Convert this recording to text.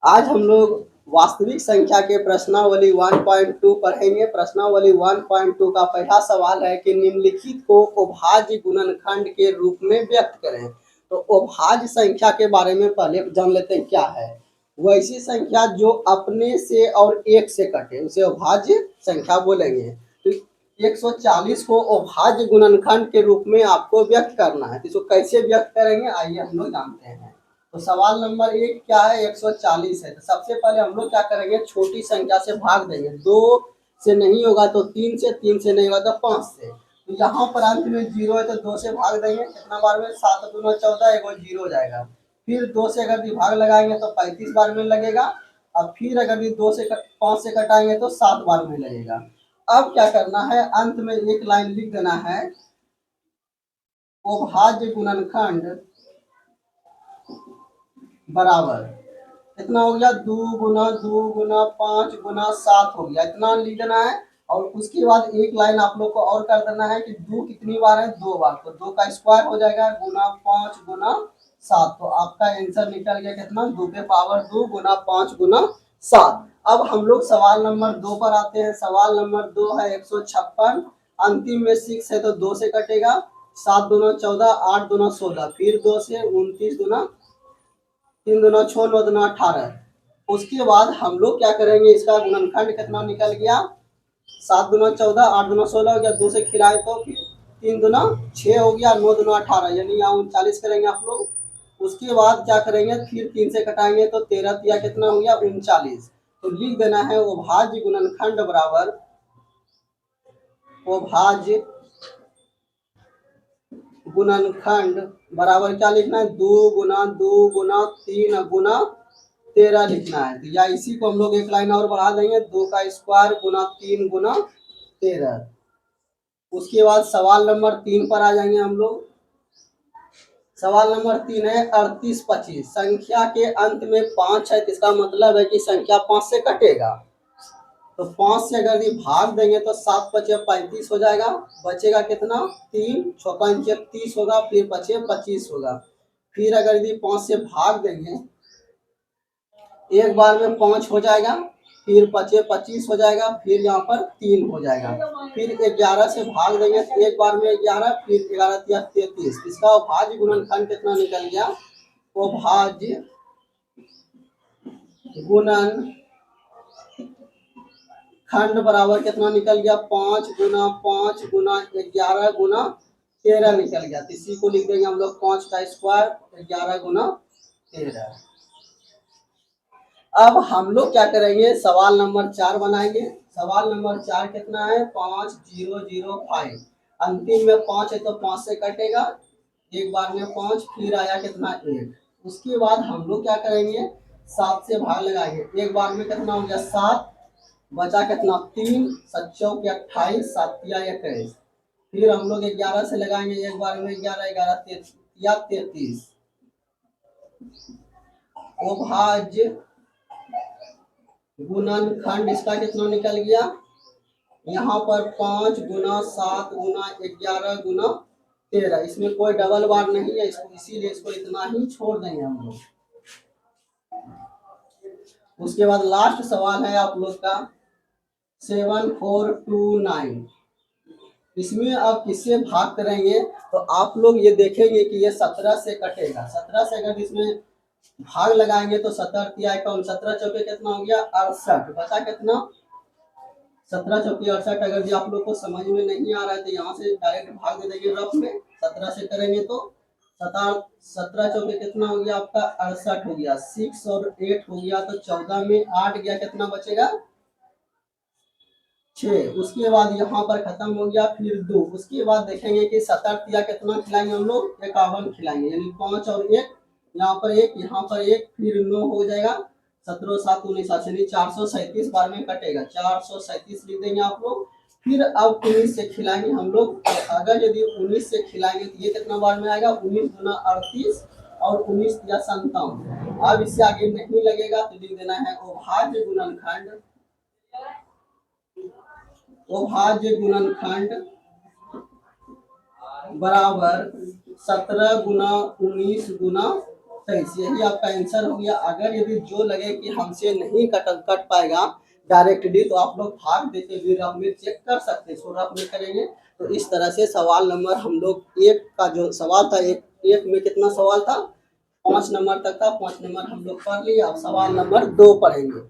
आज हम लोग वास्तविक संख्या के प्रश्नावली 1.2 पढ़ेंगे। प्रश्नावली 1.2 का पहला सवाल है कि निम्नलिखित को अभाज्य गुणनखंड के रूप में व्यक्त करें। तो अभाज्य संख्या के बारे में पहले जान लेते हैं क्या है। वैसी संख्या जो अपने से और एक से कटे उसे अभाज्य संख्या बोलेंगे। तो 140 को अभाज्य गुणनखंड के रूप में आपको व्यक्त करना है। तो इसको कैसे व्यक्त करेंगे आइए हम लोग जानते हैं। तो सवाल नंबर 1 क्या है, 140 है। तो सबसे पहले हम लोग क्या करेंगे, छोटी संख्या से भाग देंगे। 2 से नहीं होगा तो 3 से, 3 से नहीं होगा तो 5 से। तो यहाँ पर अंत में 0 है तो 2 से भाग देंगे। कितना बार में, 7 दूना 14, एगो 0 हो जाएगा। फिर 2 से अगर भाग लगाएंगे तो 35 बार में लगेगा। अब फिर अगर 5 से कटाएंगे तो 7 बार में लगेगा। अब क्या करना है, अंत में एक लाइन लिख देना है, अभाज्य गुणनखंड बराबर कितना हो गया, 2 गुना 2 गुना 5 गुना 7 हो गया। इतना लिख देना है। और उसके बाद एक लाइन आप लोग को और कर देना है कि 2 कितनी बार है, 2 बार। तो 2 का स्क्वायर हो जाएगा गुना 5 गुना 7। तो आपका आंसर निकल गया कितना, 2 के पावर 2 गुना 5 गुना 7। अब हम लोग सवाल नंबर 2 पर आते हैं। सवाल नंबर 2 है 156। अंतिम में 6 है तो 2 से कटेगा। 7 दूना 14, 8 दूना 16, फिर 2 से 29 दूना 3 दूना 6, 9 दूना 18। उसके बाद हम लोग क्या करेंगे, इसका गुणनखंड कितना निकल गया, 7 दूना 14, 8 दूना 16 हो गया। 2 से खिलाए तो फिर 3 दूना 6 हो गया, 9 दूना 18, यानी यहाँ 39 करेंगे आप लोग। उसके बाद क्या करेंगे, फिर 3 से कटाएंगे तो 13 तिया कितना हो गया, 39। तो लिख देना है अभाज्य गुणनखंड बराबर अभाज्य गुणनखंड बराबर क्या लिखना है, 2 गुना 2 गुना 3 गुना 13 लिखना है। तो या इसी को हम लोग एक लाइन और बढ़ा देंगे, 2 का स्क्वायर गुना 3 गुना 13। उसके बाद सवाल नंबर 3 पर आ जाएंगे हम लोग। सवाल नंबर 3 है 38 25। संख्या के अंत में 5 है, इसका मतलब है कि संख्या 5 से कटेगा। तो 5 से अगर ये भाग देंगे तो 7 पचे 35 हो जाएगा। बचेगा कितना, 3, 6 5 30 होगा, फिर बचे 25 होगा। फिर अगर यदि 5 से भाग देंगे, एक बार में 5 हो जाएगा, फिर बचे 25 हो जाएगा, फिर यहाँ पर 3 हो जाएगा। फिर 11 से भाग देंगे तो एक बार में 11, फिर 11 तिया 33। इसका अभाज्य गुणनखंड कितना निकल गया, अभाज्य गुणन खंड बराबर कितना निकल गया, 5 गुना 5 गुना 11 गुना 13 निकल गया। तो इसी को लिख देंगे हम लोग 5 का स्क्वायर 11 गुना 13। अब हम लोग क्या करेंगे, सवाल नंबर 4 बनाएंगे। सवाल नंबर 4 कितना है, 5005। अंतिम में 5 है तो 5 से कटेगा, एक बार में 5, फिर आया कितना 1। उसके बाद हम लोग क्या करेंगे, 7 से भाग लगाएंगे। एक बार में कितना हो गया 7, बचा कितना 3, 7 चौक 28, 7 तिया 21। फिर हम लोग 11 से लगाएंगे, एक बार में 11, 11 तिया 33। अभाज्य गुणनखंड इसका कितना निकल गया, यहाँ पर 5 गुना 7 गुना 11 गुना 13। इसमें कोई डबल बार नहीं है, इसको इसीलिए इसको इतना ही छोड़ देंगे हम लोग। उसके बाद लास्ट सवाल है आप लोग का 7429। इसमें अब किससे भाग करेंगे, तो आप लोग ये देखेंगे कि ये 17 से कटेगा। 17 से अगर इसमें भाग लगाएंगे तो 17 तिया 17 चौके कितना हो गया 68। बचा कितना, 17 चौकी 68। अगर जो आप लोग को समझ में नहीं आ रहा है तो यहाँ से डायरेक्ट भाग दे देंगे रफ में। 17 से करेंगे तो 17 चौके कितना हो गया आपका 68 हो गया। 6 और 8 हो गया तो 14 में 8 गया, कितना बचेगा 6। उसके बाद यहाँ पर खत्म हो गया, फिर 2। उसके बाद देखेंगे कि 17 तिया कितना खिलाएंगे हम लोग, 51 खिलाएंगे, यानी 5 और 1, यहाँ पर 1, यहाँ पर 1, फिर 9 हो जाएगा। 17 7 19 यानी 437 बार में कटेगा। 437 लिख देंगे आप लोग। फिर अब 19 से खिलाएंगे हम लोग। अगर यदि 19 से खिलाएंगे तो ये कितना बार में आएगा, 19 गुना 38 और 19 तिया 57। अब इससे आगे नहीं लगेगा तो लिख देना है अभाज्य गुणनखंड, अभाज्य गुणनखंड बराबर 17 गुना 19 गुना 23, यही आपका आंसर हो गया। अगर यदि जो लगे कि हमसे नहीं कट पाएगा डायरेक्टली, तो आप लोग भाग देके भी रफ में चेक कर सकते हैं। सो रफ में करेंगे तो इस तरह से सवाल नंबर हम लोग 1 का जो सवाल था, एक में कितना सवाल था, 5 नंबर तक था, 5 नंबर हम लोग पढ़ लिए। अब सवाल नंबर 2 पढ़ेंगे।